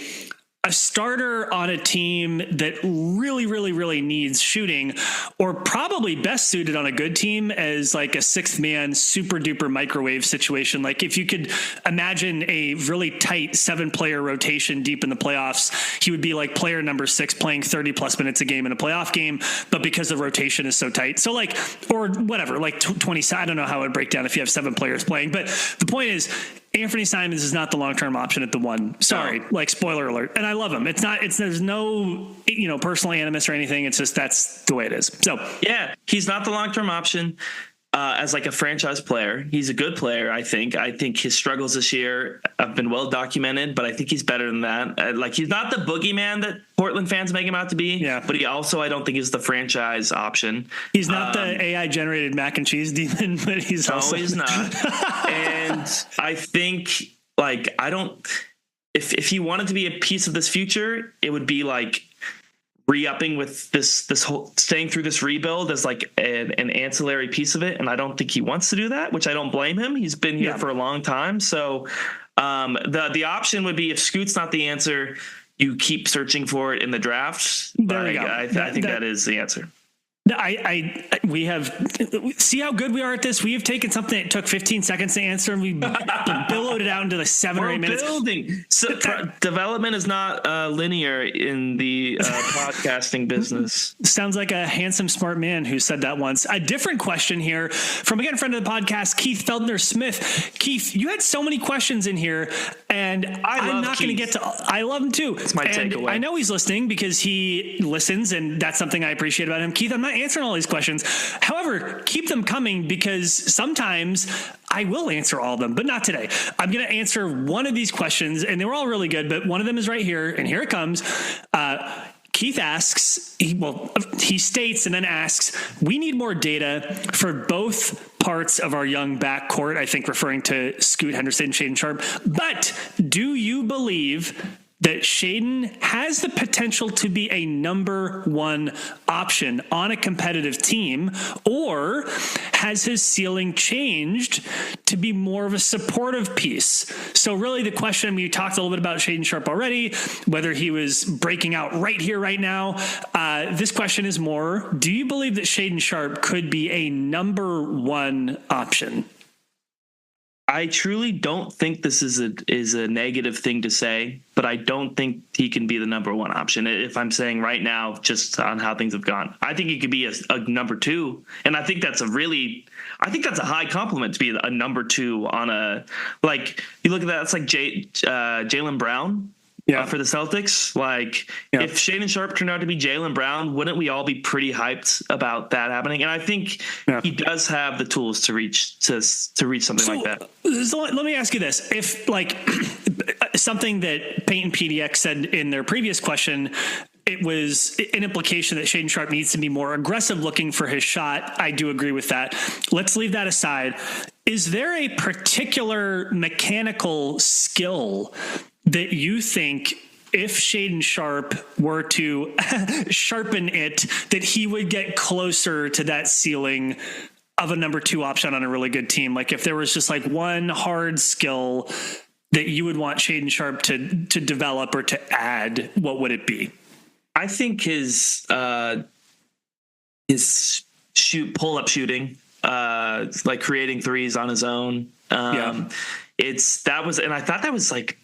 starter on a team that really, really, really needs shooting, or probably best suited on a good team as like a sixth man, super duper microwave situation. Like if you could imagine a really tight 7-player rotation deep in the playoffs, he would be like player number 6 playing 30 plus minutes a game in a playoff game. But because the rotation is so tight, so like, or whatever, like 20, I don't know how it would break down if you have 7 players playing, but the point is, Anthony Simons is not the long-term option at the 1. Sorry, like spoiler alert. And I love him. There's no, personal animus or anything. It's just, that's the way it is. So yeah, he's not the long-term option as like a franchise player. He's a good player. I think his struggles this year have been well documented, but I think he's better than that. He's not the boogeyman that Portland fans make him out to be. Yeah. But he also, I don't think, is the franchise option. He's not the AI generated mac and cheese demon, but he's also. No, he's not. And I think if he wanted to be a piece of this future, it would be like re-upping with this whole staying through this rebuild as like an ancillary piece of it. And I don't think he wants to do that, which I don't blame him. He's been here for a long time. So the option would be, if Scoot's not the answer, you keep searching for it in the drafts. There you go. I think that is the answer. We have, see how good we are at this. We have taken something that took 15 seconds to answer, and we billowed it out into the 7 or 8 minutes. Building. So development is not linear in the podcasting business. Sounds like a handsome, smart man who said that once. A different question here from, again, friend of the podcast, Keith Feldner-Smith. Keith, you had so many questions in here, and I'm not going to get to. I love him too. It's my takeaway. I know he's listening because he listens, and that's something I appreciate about him. Keith, I'm not answering all these questions. However, keep them coming, because sometimes I will answer all of them, but not today. I'm going to answer one of these questions, and they were all really good, but one of them is right here, and here it comes. Keith asks, he states and then asks, we need more data for both parts of our young backcourt, I think referring to Scoot Henderson, Shaedon Sharpe. But do you believe that Shaedon has the potential to be a number one option on a competitive team, or has his ceiling changed to be more of a supportive piece? So really the question, we talked a little bit about Shaedon Sharpe already, whether he was breaking out right here, right now. This question is more, do you believe that Shaedon Sharpe could be a number one option? I truly don't think this is a negative thing to say, but I don't think he can be the number one option. If I'm saying right now, just on how things have gone, I think he could be a number two. And I think that's a high compliment to be a number two on a, like, you look at that, it's like Jaylen Brown. Yeah, for the Celtics. If Shaedon Sharpe turned out to be Jaylen Brown, wouldn't we all be pretty hyped about that happening? And I think he does have the tools to reach something like that. So let me ask you this: if something that Peyton PDX said in their previous question, it was an implication that Shaedon Sharpe needs to be more aggressive looking for his shot. I do agree with that. Let's leave that aside. Is there a particular mechanical skill that you think, if Shaedon Sharpe were to sharpen it, that he would get closer to that ceiling of a number two option on a really good team? Like, if there was just like one hard skill that you would want Shaedon Sharpe to develop or to add, what would it be? I think his pull-up shooting, like creating threes on his own. And I thought that was like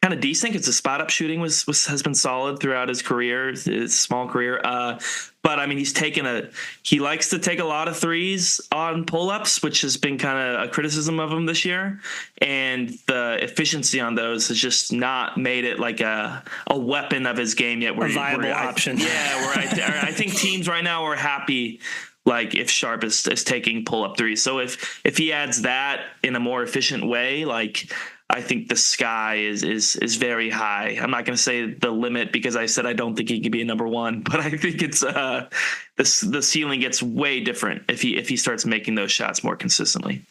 kind of decent, because the spot up shooting has been solid throughout his career, his small career. But I mean, he likes to take a lot of threes on pull-ups, which has been kind of a criticism of him this year. And the efficiency on those has just not made it like a weapon of his game yet. A viable option. I think teams right now are happy, like, if Sharpe is taking pull-up threes. So if he adds that in a more efficient way, like, I think the sky is very high. I'm not going to say the limit, because I said I don't think he could be a number one, but I think it's the ceiling gets way different if he starts making those shots more consistently.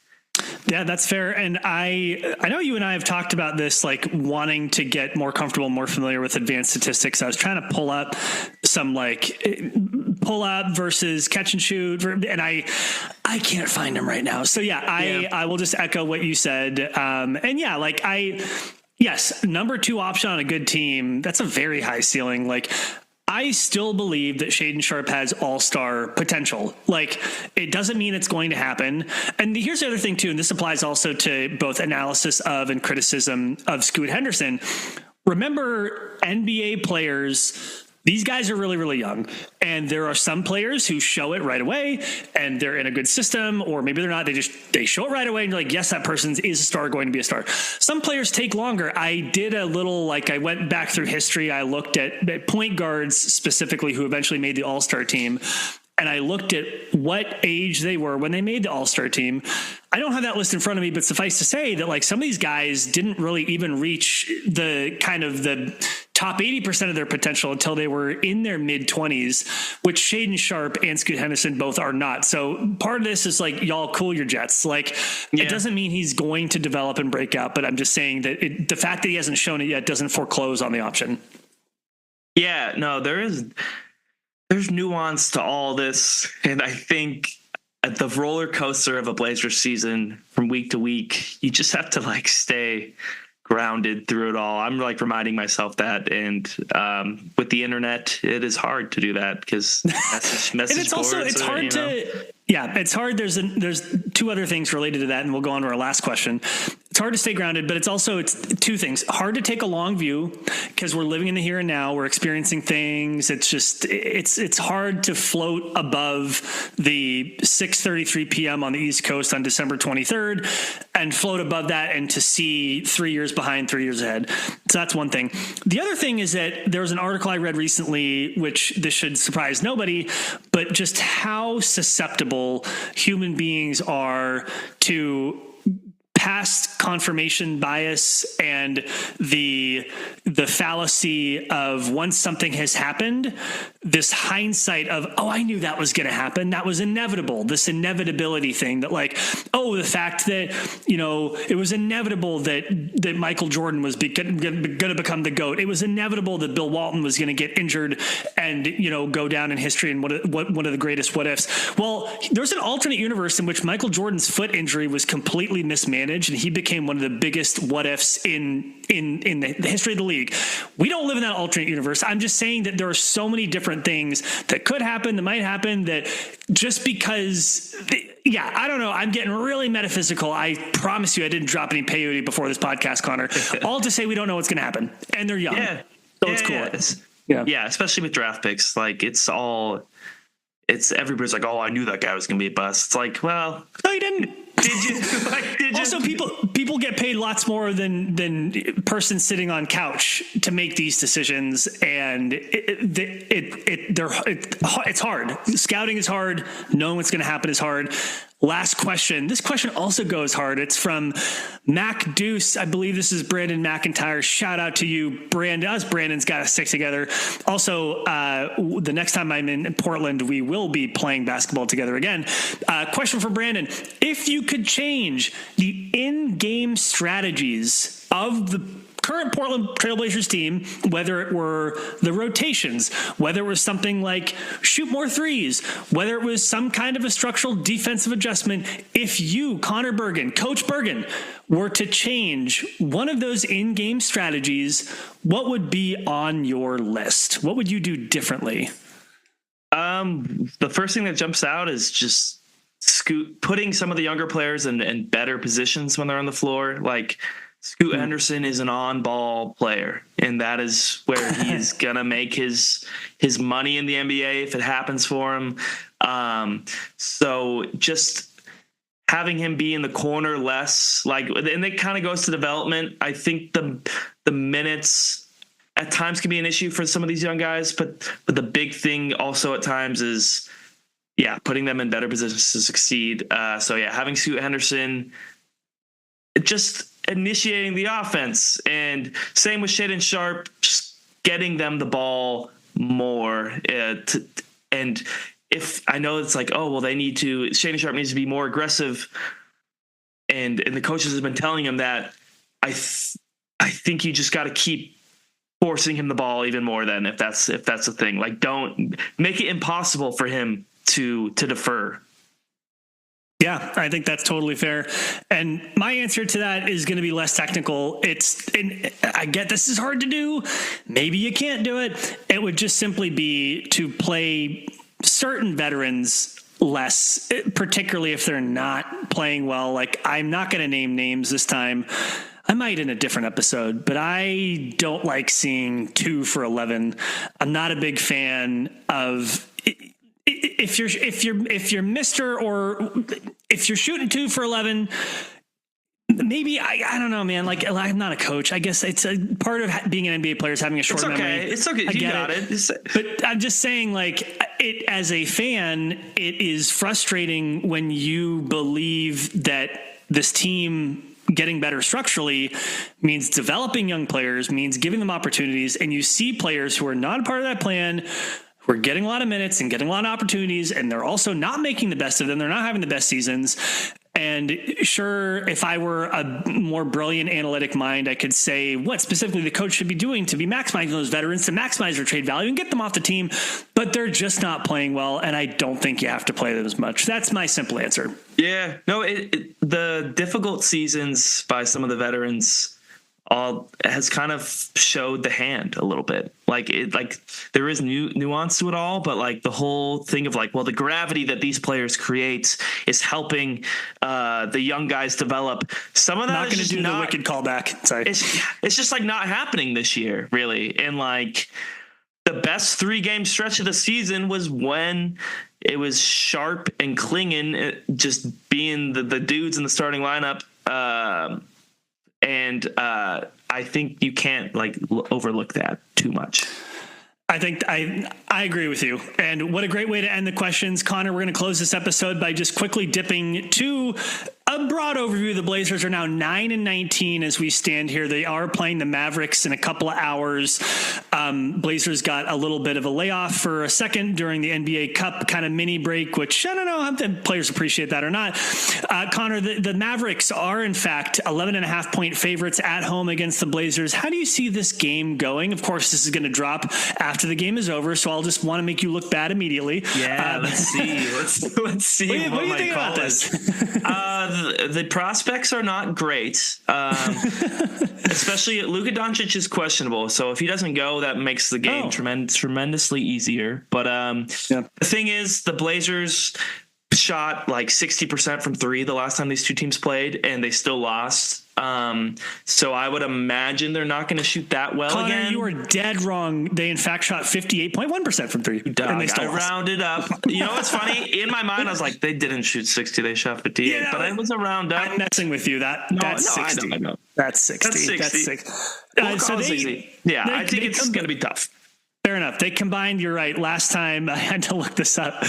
Yeah, that's fair. And I know you and I have talked about this, like wanting to get more comfortable, more familiar with advanced statistics. I was trying to pull up some pull up versus catch and shoot, and I can't find them right now. So I will just echo what you said. Yes, number two option on a good team, that's a very high ceiling. Like, I still believe that Shaedon Sharpe has all-star potential. Like, it doesn't mean it's going to happen. And here's the other thing too, and this applies also to both analysis of and criticism of Scoot Henderson. Remember, NBA players, these guys are really, really young, and there are some players who show it right away, and they're in a good system, or maybe they're not. They show it right away, and you're like, yes, that person is a star, going to be a star. Some players take longer. I did a little, I went back through history. I looked at point guards specifically who eventually made the All-Star team, and I looked at what age they were when they made the All-Star team. I don't have that list in front of me, but suffice to say that some of these guys didn't really even reach the top 80% of their potential until they were in their mid-20s, which Shaedon Sharpe and Scoot Henderson both are not. So part of this is y'all cool your jets. It doesn't mean he's going to develop and break out, but I'm just saying that the fact that he hasn't shown it yet doesn't foreclose on the option. Yeah, no, there's nuance to all this, and I think at the roller coaster of a Blazers season from week to week, you just have to stay grounded through it all. I'm like reminding myself that, and with the internet, it is hard to do that because message and it's also boards it's are, hard to yeah, it's hard. There's two other things related to that, and we'll go on to our last question. It's hard to stay grounded, but it's two things. Hard to take a long view because we're living in the here and now. We're experiencing things. It's just it's hard to float above the 6:33 p.m. on the East Coast on December 23rd and float above that and to see 3 years behind, 3 years ahead. So that's one thing. The other thing is that there was an article I read recently, which this should surprise nobody, but just how susceptible human beings are to past confirmation bias and the fallacy of once something has happened, this hindsight of, oh, I knew that was going to happen. That was inevitable. This inevitability thing that like, oh, the fact that, you know, it was inevitable that Michael Jordan was going to become the GOAT. It was inevitable that Bill Walton was going to get injured and, you know, go down in history and one of the greatest what ifs. Well, there's an alternate universe in which Michael Jordan's foot injury was completely mismanaged and he became one of the biggest what ifs in the history of the league. We don't live in that alternate universe. I'm just saying that there are so many different things that could happen, that might happen, that just because, I don't know. I'm getting really metaphysical. I promise you I didn't drop any peyote before this podcast, Connor. All to say we don't know what's going to happen. And they're young. Yeah. So it's cool. Yeah, especially with draft picks. Like, everybody's like, oh, I knew that guy was going to be a bust. It's like, well, no, you didn't. Did you? Also, people get paid lots more than person sitting on couch to make these decisions, and it's hard. Scouting is hard. Knowing what's going to happen is hard. Last question. This question also goes hard. It's from Mac Deuce. I believe this is Brandon McIntyre. Shout out to you, Brandon. Us Brandon's got to stick together. Also, the next time I'm in Portland, we will be playing basketball together again. Question for Brandon. If you could change the in-game strategies of the current Portland Trailblazers team, whether it were the rotations, whether it was something like shoot more threes, whether it was some kind of a structural defensive adjustment, if you, Connor Bergen, Coach Bergen, were to change one of those in-game strategies, what would be on your list? What would you do differently? The first thing that jumps out is just putting some of the younger players in better positions when they're on the floor. Like, Scoot Henderson is an on-ball player, and that is where he's going to make his money in the NBA if it happens for him. So just having him be in the corner less, like, and it kind of goes to development. I think the minutes at times can be an issue for some of these young guys, but the big thing also at times is, putting them in better positions to succeed. Having Scoot Henderson just initiating the offense, and same with Shaedon Sharpe, just getting them the ball more. And if I know it's like, oh, well, Shaedon Sharpe needs to be more aggressive. And the coaches have been telling him that. I think you just got to keep forcing him the ball even more then, if that's the thing. Like, don't make it impossible for him to defer. Yeah, I think that's totally fair. And my answer to that is going to be less technical. I get this is hard to do. Maybe you can't do it. It would just simply be to play certain veterans less, particularly if they're not playing well. Like, I'm not going to name names this time. I might in a different episode, but I don't like seeing 2 for 11. I'm not a big fan of if you're Mr. or if you're shooting 2 for 11, maybe I don't know, man. Like, I'm not a coach. I guess it's a part of being an NBA player is having a short memory. It's okay. You got it. But I'm just saying, like, as a fan, it is frustrating when you believe that this team getting better structurally means developing young players, means giving them opportunities, and you see players who are not a part of that plan, who are getting a lot of minutes and getting a lot of opportunities, and they're also not making the best of them. They're not having the best seasons. And sure, if I were a more brilliant analytic mind, I could say what specifically the coach should be doing to be maximizing those veterans, to maximize their trade value and get them off the team. But they're just not playing well, and I don't think you have to play them as much. That's my simple answer. Yeah. No, the difficult seasons by some of the veterans has kind of showed the hand a little bit. Like there is nuance to it all, but like the whole thing of like, well, the gravity that these players create is helping the young guys develop. Some of that not going to do the wicked callback. Sorry, it's just like not happening this year, really. And like the best 3-game stretch of the season was when it was Sharpe and Klingon just being the dudes in the starting lineup. And I think you can't like overlook that too much. I think I agree with you. And what a great way to end the questions. Connor, we're going to close this episode by just quickly dipping to a broad overview. The Blazers are now 9-19 as we stand here. They are playing the Mavericks in a couple of hours. Blazers got a little bit of a layoff for a second during the NBA Cup kind of mini break, which I don't know if the players appreciate that or not. Connor, the Mavericks are in fact 11.5-point favorites at home against the Blazers. How do you see this game going? Of course, this is going to drop after the game is over, so I'll just want to make you look bad immediately. Yeah, let's see. Let's see. What do you think about this? The prospects are not great, especially Luka Doncic is questionable. So if he doesn't go, that makes the game tremendously easier. But the thing is, the Blazers shot like 60% from 3 the last time these two teams played, and they still lost. So I would imagine they're not going to shoot that well. Connor, again. You were dead wrong. They in fact shot 58.1% from 3. And they still rounded up. You know what's funny? In my mind, I was like, they didn't shoot 60. They shot 58. But it was a round up. I'm messing with you. That's 60. I know. That's 60. That's 60. So 60. Yeah, I think it's going to be tough. Fair enough. They combined, you're right. Last time I had to look this up.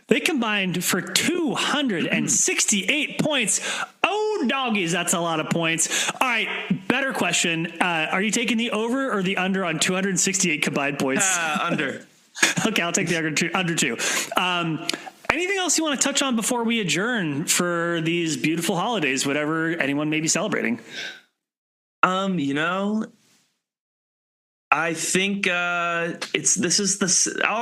They combined for 268 points. Oh, doggies. That's a lot of points. All right. Better question. Are you taking the over or the under on 268 combined points? Under. Okay. I'll take the under 2. Anything else you want to touch on before we adjourn for these beautiful holidays, whatever anyone may be celebrating? I think all I'm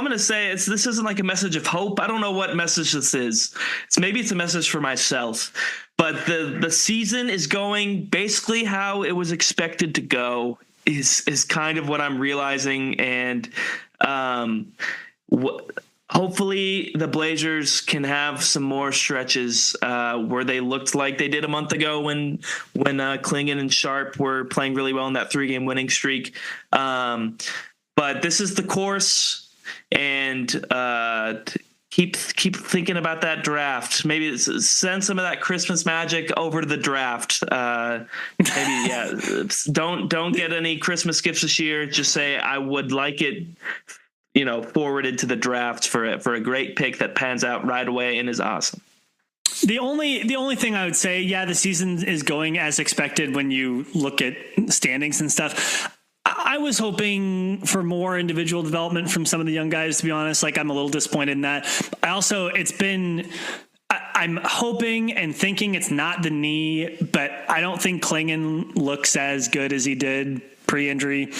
going to say is this isn't like a message of hope. I don't know what message this is. Maybe it's a message for myself, but the season is going basically how it was expected to go is kind of what I'm realizing. And hopefully the Blazers can have some more stretches where they looked like they did a month ago when Klingon and Sharpe were playing really well in that 3-game winning streak. But this is the course, and keep thinking about that draft. Maybe send some of that Christmas magic over to the draft. Don't get any Christmas gifts this year. Just say I would like it forwarded to the draft for a great pick that pans out right away and is awesome. The only thing I would say, the season is going as expected when you look at standings and stuff. I was hoping for more individual development from some of the young guys, to be honest. Like, I'm a little disappointed in that. I'm hoping and thinking it's not the knee, but I don't think Klingon looks as good as he did pre-injury.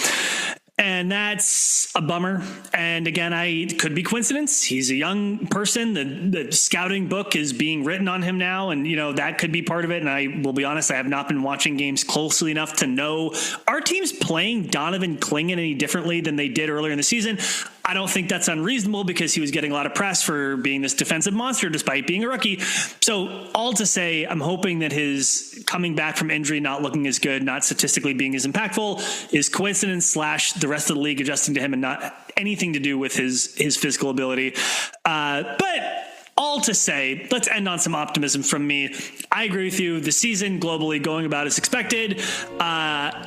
And that's a bummer. And again, it could be coincidence. He's a young person. The scouting book is being written on him now. And, that could be part of it. And I will be honest, I have not been watching games closely enough to know, are teams playing Donovan Klingon any differently than they did earlier in the season? I don't think that's unreasonable because he was getting a lot of press for being this defensive monster despite being a rookie. So all to say, I'm hoping that his coming back from injury, not looking as good, not statistically being as impactful, is coincidence / the rest of the league adjusting to him and not anything to do with his physical ability. But all to say, let's end on some optimism from me. I agree with you. The season globally going about as expected.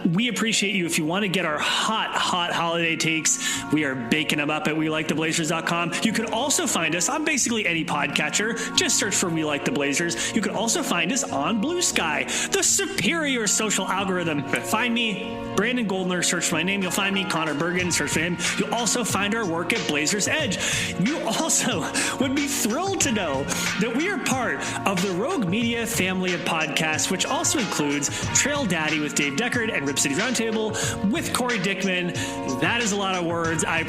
We appreciate you. If you want to get our hot holiday takes, we are baking them up at WeLikeTheBlazers.com. You can also find us on basically any podcatcher. Just search for We Like the Blazers. You can also find us on BlueSky, the superior social algorithm. Find me, Brandon Goldner, search for my name. You'll find me, Connor Bergen, search for him. You'll also find our work at Blazers Edge. You also would be thrilled to know that we are part of the Rogue Media family of podcasts, which also includes Trail Daddy with Dave Deckard and Rip City Roundtable with Cory Dickman. That is a lot of words. I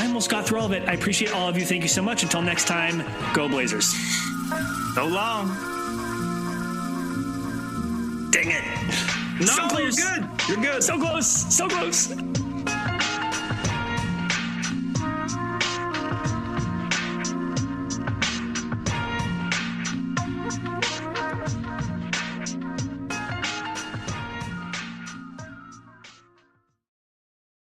almost got through all of it. I appreciate all of you. Thank you so much. Until next time, go Blazers. So long. Dang it. No, So you're close. good. You're good. So close. So close.